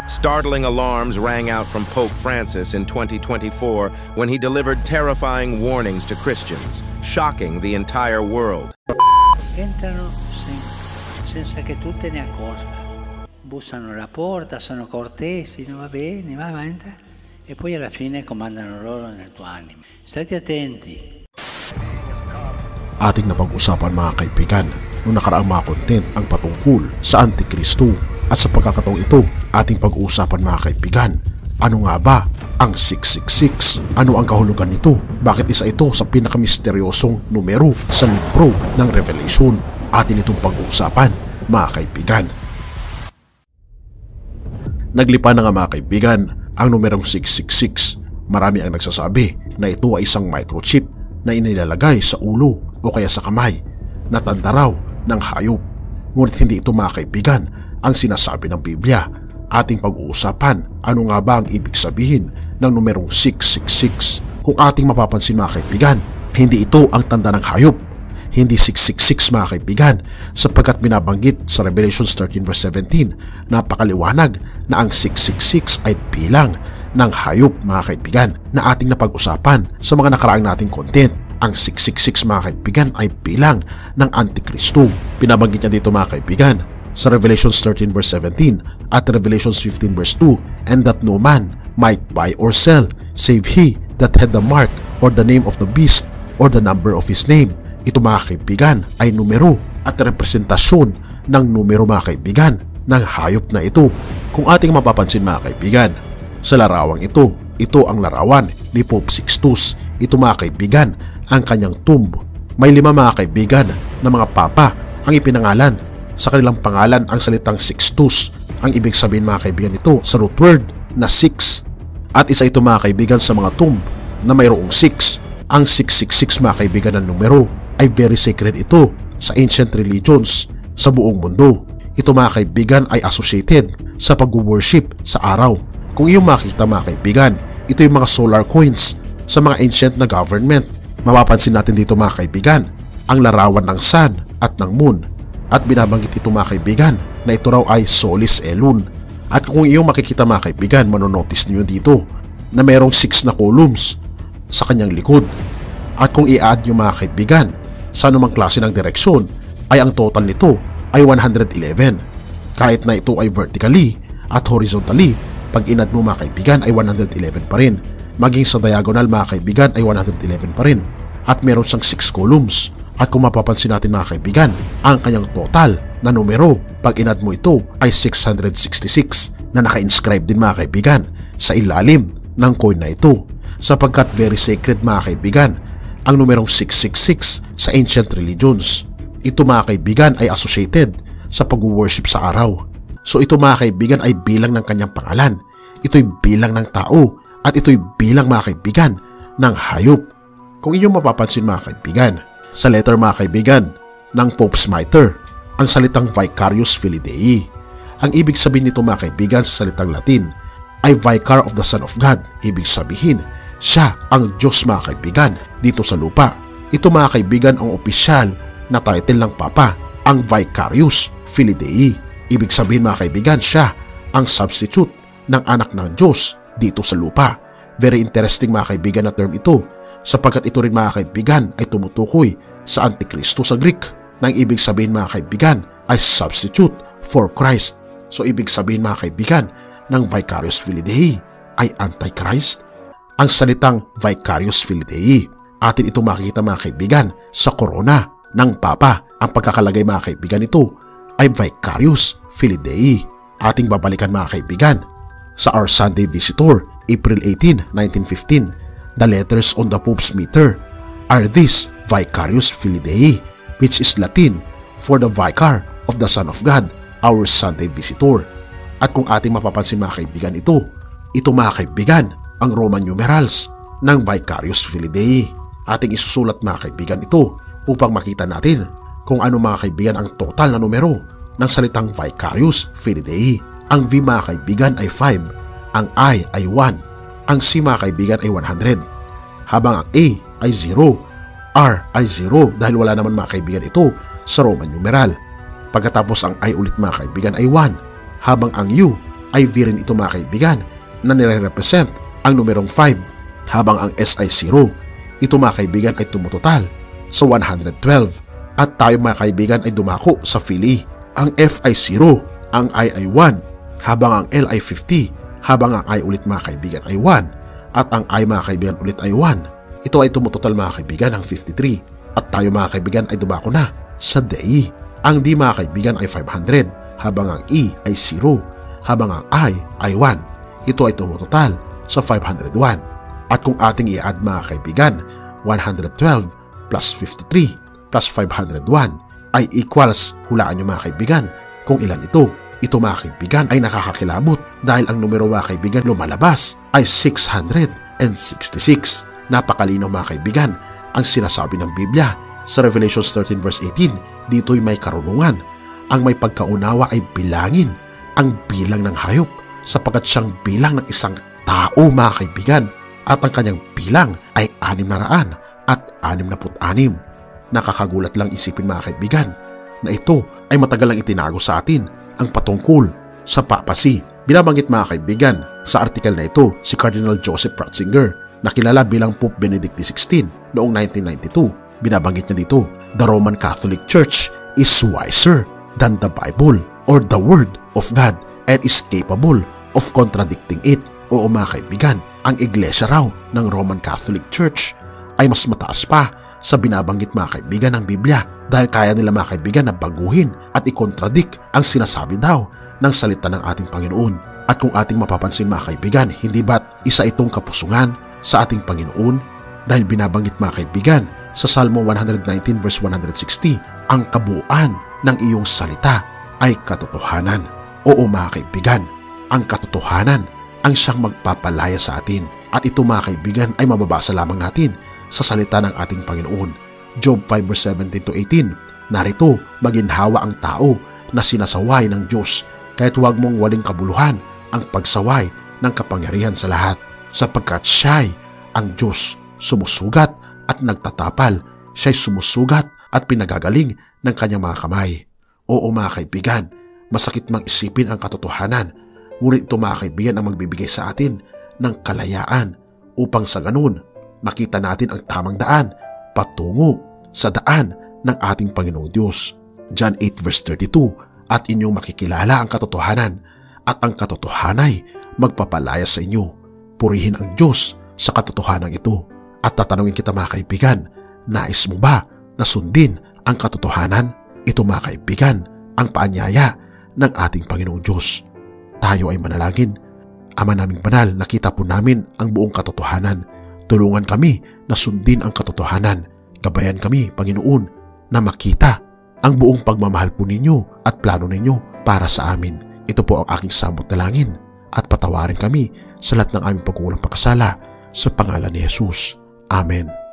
Startling alarms rang out from Pope Francis in 2024 when he delivered terrifying warnings to Christians, shocking the entire world. Entrano senza che tu te ne accorga. Bussano alla porta, sono cortesi, no, va bene, va avanti. E poi alla fine comandano loro nel tuo animo. State attenti. Ating napag-usapan mga kaibigan, noong nakaraang mga content ang patungkol sa Antikristo. At sa pagkakataong ito, ating pag-uusapan mga kaibigan, ano nga ba ang 666? Ano ang kahulugan nito? Bakit isa ito sa pinakamisteryosong numero sa libro ng Revelation? Atin itong pag-uusapan mga kaibigan. Naglipa na nga mga kaibigan ang numerong 666. Marami ang nagsasabi na ito ay isang microchip na inilalagay sa ulo o kaya sa kamay na tanda raw ng hayop. Ngunit hindi ito mga kaibigan ang sinasabi ng Biblia. Ating pag-uusapan ano nga ba ang ibig sabihin ng numerong 666. Kung ating mapapansin mga kaibigan, hindi ito ang tanda ng hayop. Hindi 666 mga kaibigan, sapagkat binabanggit sa Revelation 13 verse 17, napakaliwanag na ang 666 ay bilang ng hayop mga kaibigan na ating napag-usapan sa mga nakaraang nating content. Ang 666 mga kaibigan ay bilang ng Antikristo. Binabanggit niya dito mga kaibigan sa Revelation 13 verse 17 at Revelation 15 verse 2, and that no man might buy or sell save he that had the mark or the name of the beast or the number of his name. Ito mga kaibigan ay numero at representasyon ng numero mga kaibigan ng hayop na ito. Kung ating mapapansin mga kaibigan, sa larawang ito ang larawan ni Pope Sixtus. Ito mga kaibigan ang kanyang tomb. May 5 mga kaibigan na mga papa ang ipinangalan. Sa kanilang pangalan ang salitang Sixtus. Ang ibig sabihin mga kaibigan ito sa root word na 6. At isa ito mga kaibigan sa mga tomb na mayroong 6. Ang 666 mga kaibigan ng numero ay very sacred ito sa ancient religions sa buong mundo. Ito mga kaibigan ay associated sa pag-worship sa araw. Kung iyong makikita mga kaibigan, ito yung mga solar coins sa mga ancient na government. Mapapansin natin dito mga kaibigan ang larawan ng sun at ng moon. At binabanggit ito mga kaibigan na ito raw ay Solis Elun. At kung iyong makikita mga kaibigan, manonotice niyo dito na mayroong 6 na columns sa kanyang likod. At kung i-add nyo mga kaibigan sa anumang klase ng direksyon, ay ang total nito ay 111. Kahit na ito ay vertically at horizontally, pag in-add mo mga kaibigan ay 111 pa rin. Maging sa diagonal mga kaibigan ay 111 pa rin. At meron siyang 6 columns. At kung mapapansin natin mga kaibigan, ang kanyang total na numero pag in-add mo ito ay 666 na naka-inscribe din mga kaibigan sa ilalim ng coin na ito. Sapagkat very sacred mga kaibigan ang numerong 666 sa ancient religions. Ito mga kaibigan ay associated sa pag-worship sa araw. So ito mga kaibigan ay bilang ng kanyang pangalan. Ito'y bilang ng tao at ito'y bilang mga kaibigan ng hayop. Kung inyong mapapansin mga kaibigan, sa letter mga kaibigan ng Pope's Mitre, ang salitang Vicarius Filii Dei. Ang ibig sabihin nito mga kaibigan sa salitang Latin ay Vicar of the Son of God. Ibig sabihin, siya ang Diyos mga kaibigan dito sa lupa. Ito mga kaibigan ang opisyal na title ng Papa, ang Vicarius Filii Dei. Ibig sabihin mga kaibigan, siya ang substitute ng anak ng Diyos dito sa lupa. Very interesting mga kaibigan na term ito, sapagkat ito rin mga kaibigan ay tumutukoy sa Antikristo sa Greek. Nang ibig sabihin mga kaibigan ay substitute for Christ. So ibig sabihin mga kaibigan ng Vicarius Filii Dei ay Antichrist. Ang salitang Vicarius Filii Dei, atin ito makikita mga kaibigan sa korona ng Papa. Ang pagkakalagay mga kaibigan ito ay Vicarius Filii Dei. Ating babalikan mga kaibigan sa Our Sunday Visitor, April 18, 1915. The letters on the Pope's Mitre are this Vicarius Filii Dei, which is Latin for the Vicar of the Son of God, our Sunday Visitor. At kung ating mapapansin mga kaibigan ito mga kaibigan ang Roman numerals ng Vicarius Filii Dei. Ating isusulat mga kaibigan ito upang makita natin kung ano mga kaibigan ang total na numero ng salitang Vicarius Filii Dei. Ang V mga kaibigan ay 5, ang I ay 1, ang C mga kaibigan ay 100, habang ang A ay 0, R ay 0 dahil wala naman mga kaibigan ito sa Roman numeral. Pagkatapos ang I ulit mga kaibigan ay 1, habang ang U ay V rin ito mga kaibigan na nire-represent ang numerong 5 habang ang SI0 ito mga kaibigan ay tumutotal sa 112 at tayo mga kaibigan ay dumako sa Philly. Ang FI0, ang I ay 1 habang ang L ay 50 habang ang I ulit mga kaibigan ay 1 at ang I mga kaibigan ulit ay 1. Ito ay tumutotal mga kaibigan ng 53 at tayo mga kaibigan ay dumako na sa DE. Ang D mga kaibigan ay 500 habang ang E ay 0 habang ang I ay 1. Ito ay tumutotal sa 501. At kung ating i-add mga kaibigan, 112 plus 53 plus 501 ay equals, hulaan nyo mga kaibigan kung ilan ito. Ito mga kaibigan ay nakakakilabot dahil ang numero mga kaibigan lumalabas ay 666. Napakalinaw mga kaibigan ang sinasabi ng Biblia sa Revelation 13 verse 18. Dito'y may karunungan. Ang may pagkaunawa ay bilangin ang bilang ng hayop sapagkat siyang bilang ng isang tao mga kaibigan at ang kanyang bilang ay 666. Nakakagulat lang isipin mga kaibigan na ito ay matagal lang itinago sa atin ang patungkol sa papasi. Binabanggit mga kaibigan sa artikel na ito si Cardinal Joseph Ratzinger na kilala bilang Pope Benedict XVI noong 1992. Binabanggit niya dito, the Roman Catholic Church is wiser than the Bible or the Word of God and is capable of contradicting it. Oo mga kaibigan, ang iglesia raw ng Roman Catholic Church ay mas mataas pa sa binabanggit mga kaibigan ng Biblia dahil kaya nila mga kaibigan na baguhin at i-contradict ang sinasabi daw ng salita ng ating Panginoon. At kung ating mapapansin mga kaibigan, hindi ba't isa itong kapusungan sa ating Panginoon dahil binabanggit mga kaibigan sa Salmo 119 verse 160, ang kabuuan ng iyong salita ay katotohanan. Oo mga kaibigan, ang katotohanan ang siyang magpapalaya sa atin. At ito mga kaibigan ay mababasa lamang natin sa salita ng ating Panginoon. Job 5 verse 17 to 18, narito, maginhawa ang tao na sinasaway ng Diyos, kahit huwag mong waling kabuluhan ang pagsaway ng kapangyarihan sa lahat, sapagkat siya'y ang Diyos, sumusugat at nagtatapal, siya'y sumusugat at pinagagaling ng kanyang mga kamay. Oo mga kaibigan, masakit mang isipin ang katotohanan, ngunit ito mga kaibigan ang magbibigay sa atin ng kalayaan upang sa ganun makita natin ang tamang daan patungo sa daan ng ating Panginoong Diyos. John 8 verse 32, at inyong makikilala ang katotohanan at ang katotohanay magpapalaya sa inyo. Purihin ang Diyos sa katotohanan ito. At tatanungin kita mga kaibigan, nais mo ba na sundin ang katotohanan? Ito mga kaibigan ang paanyaya ng ating Panginoong Diyos. Tayo ay manalangin. Ama naming banal, nakita po namin ang buong katotohanan. Tulungan kami na sundin ang katotohanan. Gabayan kami, Panginoon, na makita ang buong pagmamahal po ninyo at plano ninyo para sa amin. Ito po ang aking samot dalangin at patawarin kami sa lahat ng aming pagkukulang pagkasala sa pangalan ni Jesus. Amen.